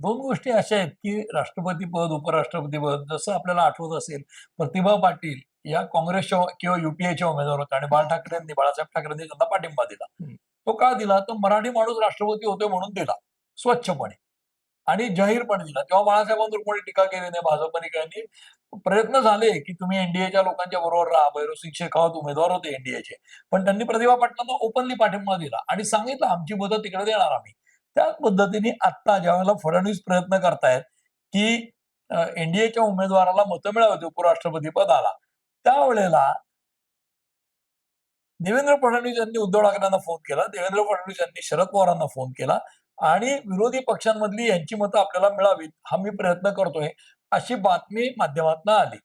दोन गोष्टी अशा आहेत की राष्ट्रपती पद, उपराष्ट्रपती पद जसं आपल्याला आठवत असेल, प्रतिभा पाटील या काँग्रेसच्या किंवा युपीएच्या उमेदवार होत्या आणि बाळासाहेब ठाकरेंनी त्यांना पाठिंबा दिला. हं. तो का दिला? तर मराठी माणूस राष्ट्रपती होतोय म्हणून दिला, स्वच्छपणे आणि जाहीरपणे दिला. तेव्हा बाळासाहेबांवर कोणी टीका केली नाही. भाजपने काही प्रयत्न झाले की तुम्ही एनडीएच्या लोकांच्या बरोबर राहा. भैरोसिंग शेखावत उमेदवार होते एनडीएचे. पण त्यांनी प्रतिभा पाटलांना ओपनली पाठिंबा दिला आणि सांगितलं आमची मदत तिकडे देणार आम्ही. त्याच पद्धतीने आता ज्यावेळेला फडणवीस प्रयत्न करतायत की एनडीएच्या उमेदवाराला मतं मिळावी उपराष्ट्रपती पदाला, त्यावेळेला देवेंद्र फडणवीस यांनी उद्धव ठाकरेंना फोन केला. देवेंद्र फडणवीस यांनी शरद पवारांना फोन केला आणि विरोधी पक्षांमधली यांची मतं आपल्याला मिळावीत, हा मी प्रयत्न करतोय, अशी बातमी माध्यमातून आली.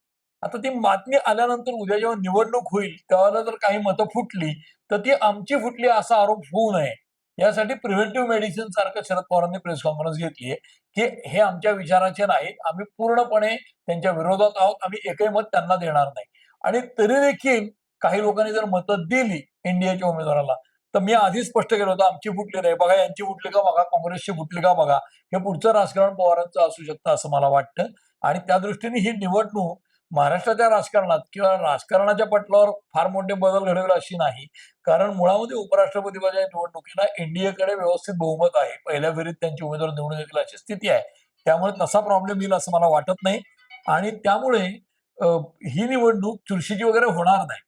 आता ती बातमी आल्यानंतर उद्या जेव्हा निवडणूक होईल, त्यावेळेला जर काही मतं फुटली, तर ती आमची फुटली असा आरोप होऊ नये. यासाठी प्रिव्हेंटिव्ह मेडिसिन सारखं शरद पवारांनी प्रेस कॉन्फरन्स घेतली आहे, की हे आमच्या विचाराचे नाहीत. आम्ही पूर्णपणे त्यांच्या विरोधात आहोत. आम्ही एकही मत त्यांना देणार नाही. आणि तरी देखील काही लोकांनी जर मतं दिली एनडीएच्या उमेदवाराला, तर मी आधीच स्पष्ट केलं होतं आमची फुटली नाही. बघा यांची फुटली का बघा, काँग्रेसची फुटली का बघा. हे पुढचं राजकारण पवारांचं असू शकतं असं मला वाटतं. आणि त्या दृष्टीने ही निवडणूक महाराष्ट्राच्या राजकारणात किंवा राजकारणाच्या पटलावर फार मोठे बदल घडवेल अशी नाही. कारण मुळामध्ये उपराष्ट्रपतीच्या निवडणुकीला एनडीएकडे व्यवस्थित बहुमत आहे. पहिल्या फेरीत त्यांचे उमेदवार निवडून येतील अशी स्थिती आहे. त्यामुळे तसा प्रॉब्लेम येईल असं मला वाटत नाही. आणि त्यामुळे अ, ही निवडणूक चुरशीची वगैरे होणार नाही.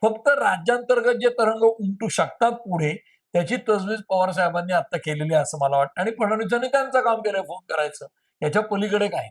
फक्त राज्यांतर्गत जे तरंग उमटू शकतात पुढे, त्याची तजवीज पवार साहेबांनी आता केलेली आहे असं मला वाटतं आणि फडणवीसांनी त्यांचं काम केलंय फोन करायचं. याच्या पलीकडे काही नाही.